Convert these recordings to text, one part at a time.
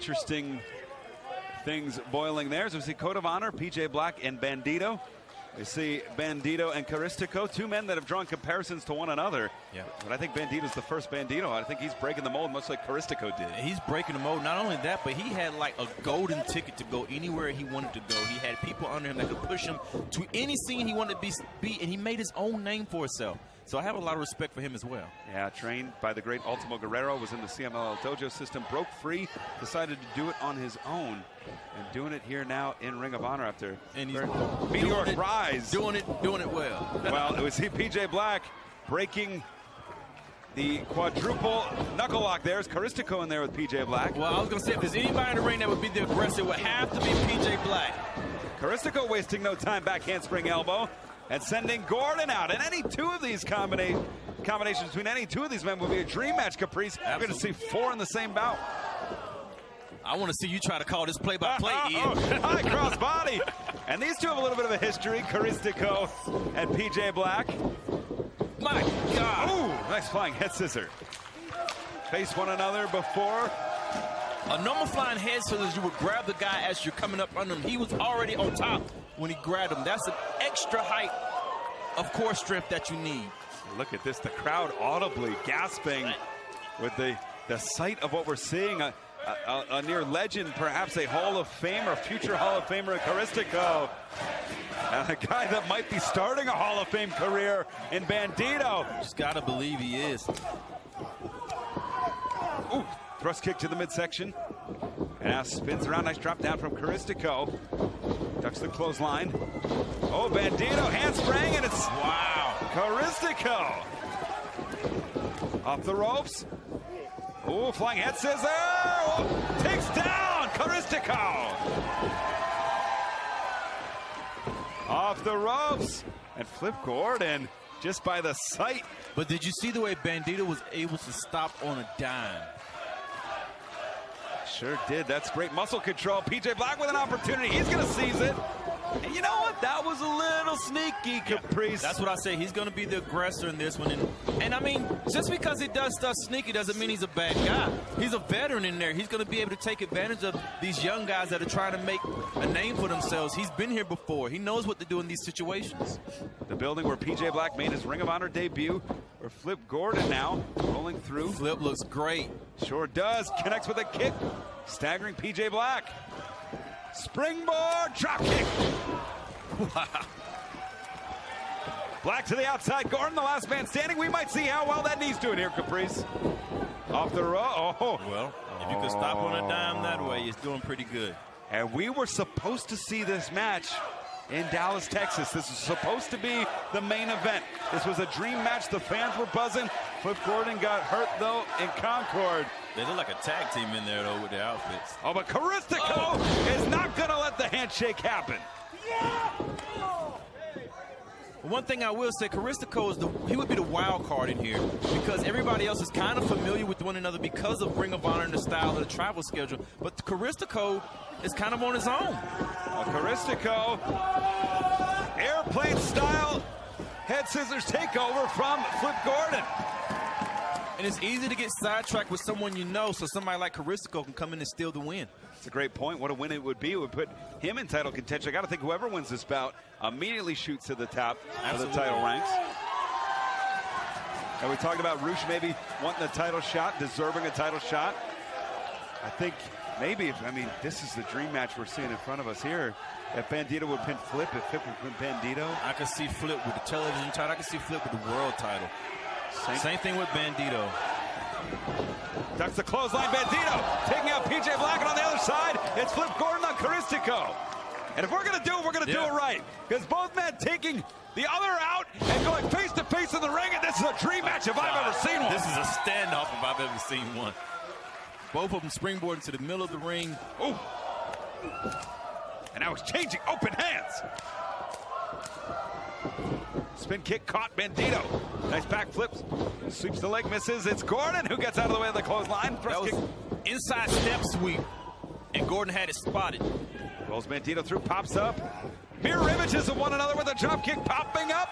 interesting things boiling there. So we see Code of Honor, PJ Black, and Bandido. We see Bandido and Caristico, two men that have drawn comparisons to one another. Yeah. But I think Bandido's the first Bandido. I think he's breaking the mold much like Caristico did. He's breaking the mold. Not only that, but he had like a golden ticket to go anywhere he wanted to go. He had people under him that could push him to any scene he wanted to be, and he made his own name for himself. So I have a lot of respect for him as well. Yeah, trained by the great Ultimo Guerrero, was in the CMLL dojo system, broke free, decided to do it on his own, and doing it here now in Ring of Honor after and he's meteoric rise. Doing it well. Well, it was PJ Black breaking the quadruple knuckle lock. There's Caristico in there with PJ Black. Well, I was going to say, if there's anybody in the ring that would be the aggressor, it would have to be PJ Black. Caristico wasting no time, back handspring elbow, and sending Gordon out. And any two of these combinations between any two of these men would be a dream match, Caprice. Absolutely. We're going to see 4 in the same bout. I want to see you try to call this play-by-play, Ian. High cross body. And these two have a little bit of a history, Caristico and PJ Black. My God. Ooh, nice flying head scissor. Face one another before. A normal flying head scissors, you would grab the guy as you're coming up under him. He was already on top when he grabbed him. That's an extra height of core strength that you need. Look at this, the crowd audibly gasping with the sight of what we're seeing. A near legend, perhaps a Hall of Famer, future Hall of Famer, Caristico. A guy that might be starting a Hall of Fame career in Bandido. Just gotta believe he is. Ooh, thrust kick to the midsection. And now spins around, nice drop down from Caristico. Ducks the clothesline. Oh, Bandido, handspring, and it's wow. Caristico. Off the ropes. Ooh, flying head scissor. Oh, takes down Caristico. Off the ropes. And Flip Gordon just by the sight. But did you see the way Bandido was able to stop on a dime? Sure did. That's great muscle control. PJ Black with an opportunity. He's going to seize it. And you know what? That was a little sneaky, Caprice. That's what I say. He's going to be the aggressor in this one. And I mean, just because he does stuff sneaky doesn't mean he's a bad guy. He's a veteran in there. He's going to be able to take advantage of these young guys that are trying to make a name for themselves. He's been here before. He knows what to do in these situations. The building where PJ Black made his Ring of Honor debut, where Flip Gordon now rolling through. Flip looks great. Sure does. Connects with a kick. Staggering PJ Black. Springboard drop kick. Wow. Black to the outside. Gordon, the last man standing. We might see how well that knee's doing here, Caprice. Off the row. Oh. Well, if you could stop on a dime that way, it's doing pretty good. And we were supposed to see this match in Dallas, Texas. This was supposed to be the main event. This was a dream match. The fans were buzzing. Flip Gordon got hurt, though, in Concord. They look like a tag team in there, though, with their outfits. Oh, but Caristico is not going to let the handshake happen. One thing I will say, Caristico he would be the wild card in here because everybody else is kind of familiar with one another because of Ring of Honor and the style of the travel schedule. But Caristico is kind of on his own. Caristico, airplane style head scissors takeover from Flip Gordon. And it's easy to get sidetracked with someone you know, so somebody like Caristico can come in and steal the win. It's a great point. What a win it would be. It would put him in title contention. I got to think whoever wins this bout immediately shoots to the top of the title ranks. And we talked about ROH maybe wanting a title shot, deserving a title shot. I think maybe, this is the dream match we're seeing in front of us here. If Bandido would pin Flip, if Flip would pin Bandido. I could see Flip with the television title. I could see Flip with the world title. Same thing with Bandido. Ducks the clothesline, Bandido taking out PJ Black, and on the other side, it's Flip Gordon on Caristico. And if we're going to do it, we're going to do it right. Because both men taking the other out and going face to face in the ring, and this is a dream match if I've ever seen one. This is a standoff if I've ever seen one. Both of them springboard into the middle of the ring. Ooh. And now it's changing, open hands. Spin kick caught Bandido. Nice back flips. Sweeps the leg, misses. It's Gordon who gets out of the way of the clothesline. That was inside step sweep, and Gordon had it spotted. Rolls Bandido through, pops up. Mirror images of one another with a drop kick popping up.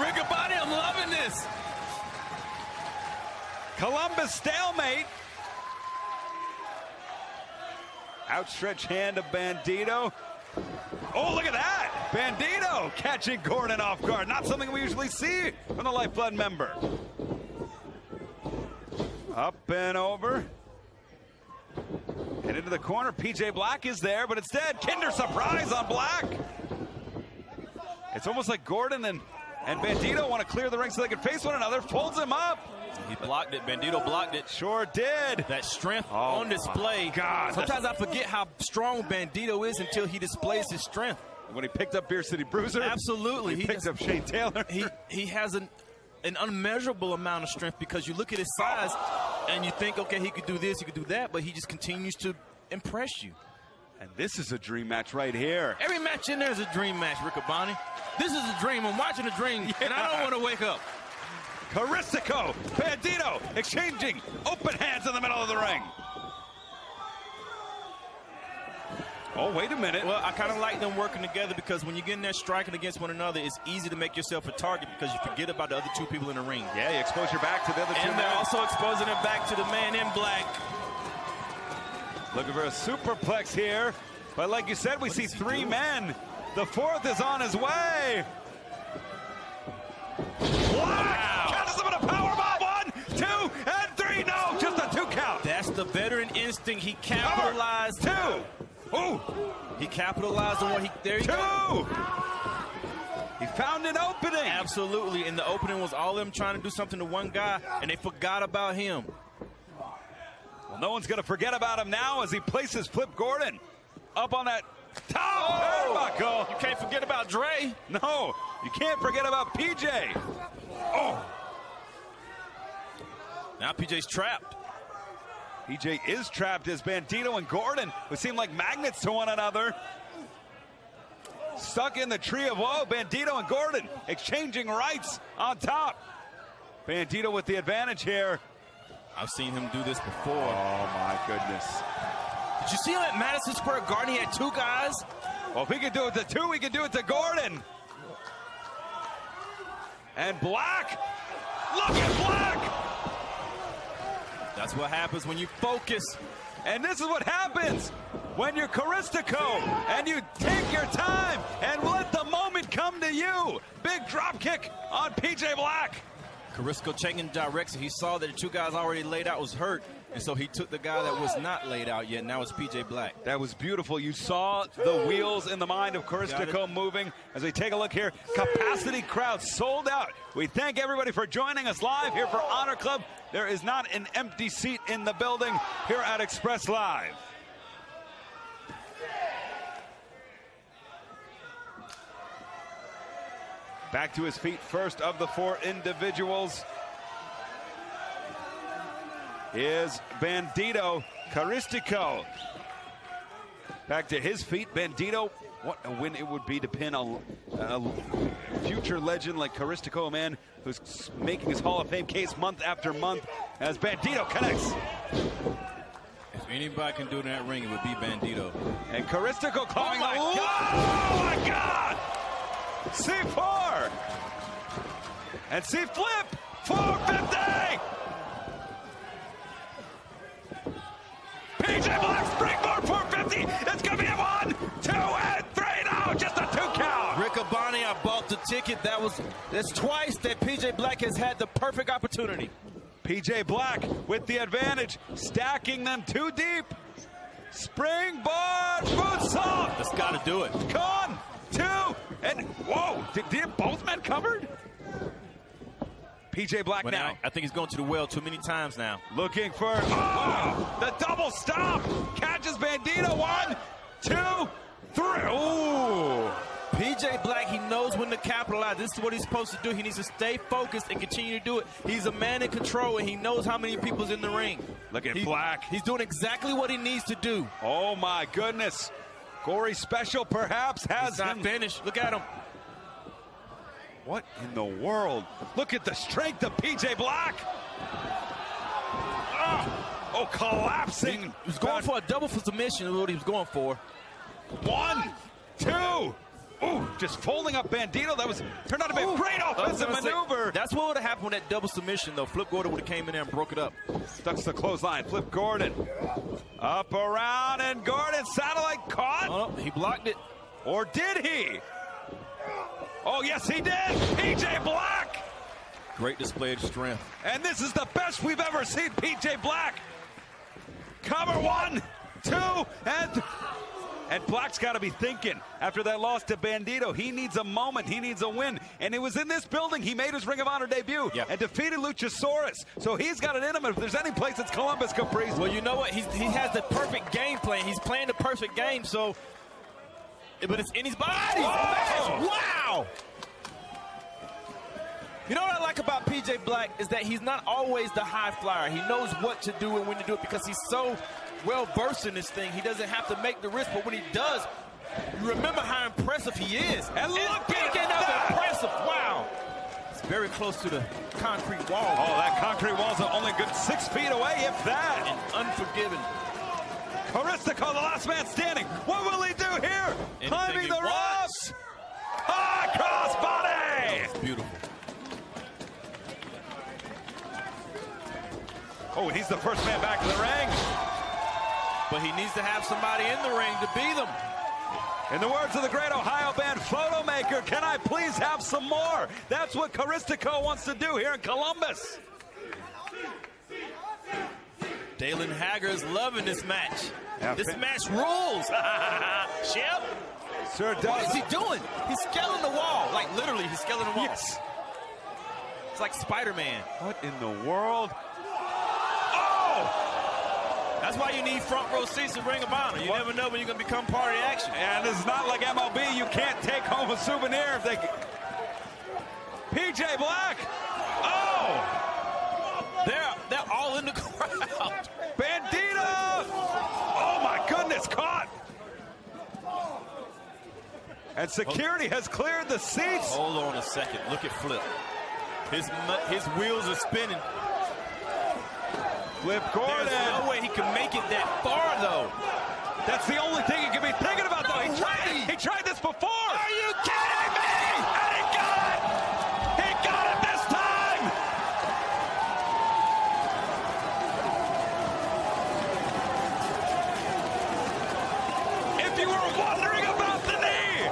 Rick Body, I'm loving this. Columbus stalemate. Outstretched hand of Bandido. Oh, look at that! Bandido catching Gordon off guard. Not something we usually see from the Lifeblood member. Up and over. And into the corner. PJ Black is there, but instead, Kinder surprise on Black. It's almost like Gordon and Bandido want to clear the ring so they can face one another. Folds him up. He blocked it. Bandido blocked it. Sure did. That strength on display. God. Sometimes I forget how strong Bandido is until he displays his strength. When he picked up Beer City Bruiser. Absolutely. He picked up Shane Taylor. He has an unmeasurable amount of strength because you look at his size and you think, okay, he could do this, he could do that, but he just continues to impress you. And this is a dream match right here. Every match in there is a dream match, Riccaboni. This is a dream. I'm watching a dream, and I don't want to wake up. Caristico, Bandido, exchanging open hands in the middle of the ring. Oh, wait a minute. Well, I kind of like them working together because when you get in there striking against one another, it's easy to make yourself a target because you forget about the other two people in the ring. Yeah, you expose your back to the other two. And they're also exposing it back to the man in black. Looking for a superplex here. But like you said, we see three men. The fourth is on his way. Black catches him with a powerbomb. 1, 2, and 3. No, just a 2 count. That's the veteran instinct. He capitalized. 2. Ooh. He capitalized on what there you go. 2. He found an opening. Absolutely. And the opening was all them trying to do something to one guy, and they forgot about him. Well, no one's going to forget about him now as he places Flip Gordon up on that top turnbuckle. You can't forget about Dre. No, you can't forget about PJ. Oh. Now PJ's trapped. PJ is trapped as Bandido and Gordon, who seem like magnets to one another. Stuck in the tree of woe, Bandido and Gordon exchanging rights on top. Bandido with the advantage here. I've seen him do this before. Oh, my goodness. Did you see him at Madison Square Garden? He had 2 guys. Well, if he can do it to 2, we can do it to Gordon. And Black. Look at Black. That's what happens when you focus. And this is what happens when you're Caristico and you take your time and let the moment come to you. Big drop kick on PJ Black. Caristico changing direction. He saw that the 2 guys already laid out was hurt, and so he took the guy that was not laid out yet. Now it's PJ Black. That was beautiful. You saw the wheels in the mind of Caristico moving. As we take a look here, capacity crowd sold out. We thank everybody for joining us live here for Honor Club. There is not an empty seat in the building here at Express Live. Back to his feet first of the 4 individuals is Bandido. Caristico back to his feet. Bandido, what a win it would be to pin a future legend like Caristico, a man who's making his Hall of Fame case month after month as Bandido connects. If anybody can do it in that ring, it would be Bandido. And Caristico clawing like, oh my God! C4! And C-flip! 450! PJ Black springboard 450! It's gonna be a 1, 2, and 3! No, just a 2 count! Riccaboni, I bought the ticket. That's twice that PJ Black has had the perfect opportunity. PJ Black with the advantage, stacking them 2 deep. Springboard moonsault! That's gotta do it. Gone! 2, and whoa! Did both men covered? PJ Black now. I think he's going to the well too many times now. Looking for the double stop. Catches Bandido. 1, 2, 3. Ooh. PJ Black, he knows when to capitalize. This is what he's supposed to do. He needs to stay focused and continue to do it. He's a man in control, and he knows how many people's in the ring. Look at Black. He's doing exactly what he needs to do. Oh, my goodness. Gory Special perhaps has him. He's not finished. Look at him. What in the world? Look at the strength of PJ Black. Oh, collapsing. He was going for a double for submission is what he was going for. 1, 2, Ooh, just folding up Bandido. That was turned out to be a great offensive maneuver. That's what would have happened with that double submission, though. Flip Gordon would have came in there and broke it up. Stuck to the clothesline. Flip Gordon. Up, around, and Gordon. Satellite caught. Oh, he blocked it. Or did he? Oh, yes, he did. PJ Black. Great display of strength. And this is the best we've ever seen PJ Black. Cover 1, 2, and Black's got to be thinking after that loss to Bandido. He needs a moment. He needs a win. And it was in this building he made his Ring of Honor debut and defeated Luchasaurus. So he's got it in him. If there's any place, it's Columbus, Caprice. Well, you know what? He has the perfect game plan. He's playing the perfect game. So, but it's in his body. Oh. Wow. You know what I like about PJ Black is that he's not always the high flyer. He knows what to do and when to do it because he's so well versed in this thing. He doesn't have to make the risk, but when he does, you remember how impressive he is. And look speaking of impressive, wow. It's very close to the concrete wall. Oh, that concrete wall's only a good 6 feet away, if that. And unforgiving. Caristico, the last man standing. What will he do here? Climbing the ropes. Ah, crossbody. It's beautiful. Oh, and he's the first man back to the ring. But he needs to have somebody in the ring to beat him. In the words of the great Ohio band Photo Maker, can I please have some more? That's what Caristico wants to do here in Columbus. Dalen Hager's loving this match. Yeah, this match rules. Shep. Sure does. What is he doing? He's scaling the wall. Like, literally, he's scaling the wall. Yes. It's like Spider-Man. What in the world? That's why you need front row seats in Ring of Honor. You never know when you're going to become part of the action. And it's not like MLB. You can't take home a souvenir if they... PJ Black. Oh! They're all in the crowd. Bandido! Oh, my goodness, caught. And security has cleared the seats. Hold on a second. Look at Flip. His wheels are spinning. Flip Gordon. There's no way he can make it that far, though. That's the only thing he can be thinking about, though. He tried this before. Are you kidding me? And he got it. He got it this time. If you were wondering about the knee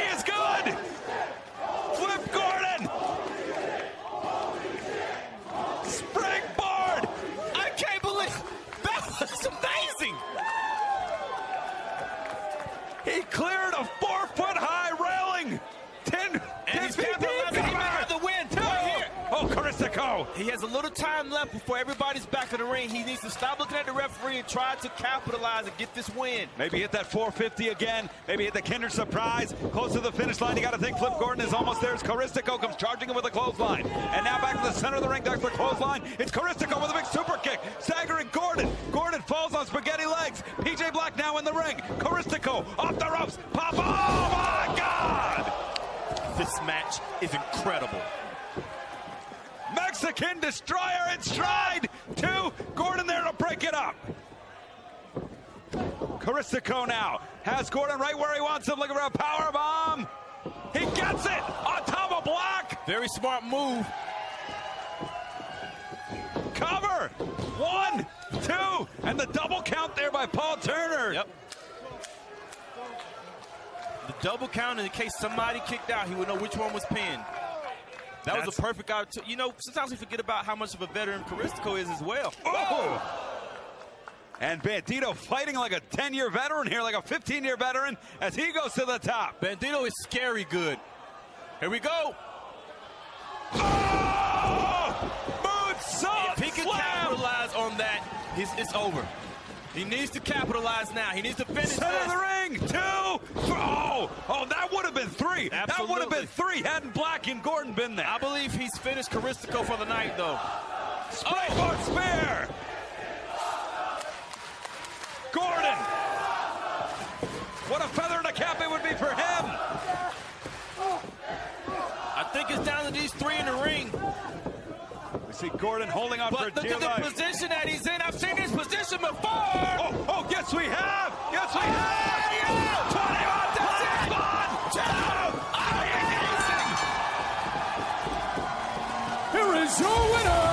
is good. Flip Gordon. Springboard! I can't believe that was amazing. He cleared a 4-foot-high railing. 10 feet deep. He may have the win. Right here. Oh, Caristico. He has a little time left before everybody's back in the ring. He needs to stop looking at the referee and try to capitalize and get this win. Maybe hit that 450 again. Maybe hit the Kinder Surprise. Close to the finish line. You got to think Flip Gordon is almost there as Caristico comes charging him with a clothesline. And now back to the center of the ring. That's the clothesline. It's Caristico with a big super kick. Staggering Gordon. Gordon falls on spaghetti legs. PJ Black now in the ring. Caristico off the ropes. Pop. Oh, my God. This match is incredible. Mexican Destroyer in stride. 2. Gordon there to break it up. Caristico now has Gordon right where he wants him, looking for a power bomb. He gets it on top of Black. Very smart move. Cover. 1, 2, and the double count there by Paul Turner. Yep. The double count in case somebody kicked out, he would know which one was pinned. That was a perfect opportunity. You know, sometimes we forget about how much of a veteran Caristico is as well. Oh! And Bandido fighting like a 10-year veteran here, like a 15-year veteran, as he goes to the top. Bandido is scary good. Here we go. Oh! Moonsault If he can capitalize on that, it's over. He needs to capitalize now. He needs to finish this. Center of the ring. 2. Oh, that would have been 3. Absolutely. That would have been 3 hadn't Black and Gordon been there. I believe he's finished Caristico for the night, though. Springboard spear. Gordon. What a feather in a cap it would be for him. I think it's down to these 3 in the ring. We see see Gordon holding on for But look dear at the life. position that he's in. I've seen this position before. Oh, yes, we have. Yes, we have. 21, 2, Here is your winner,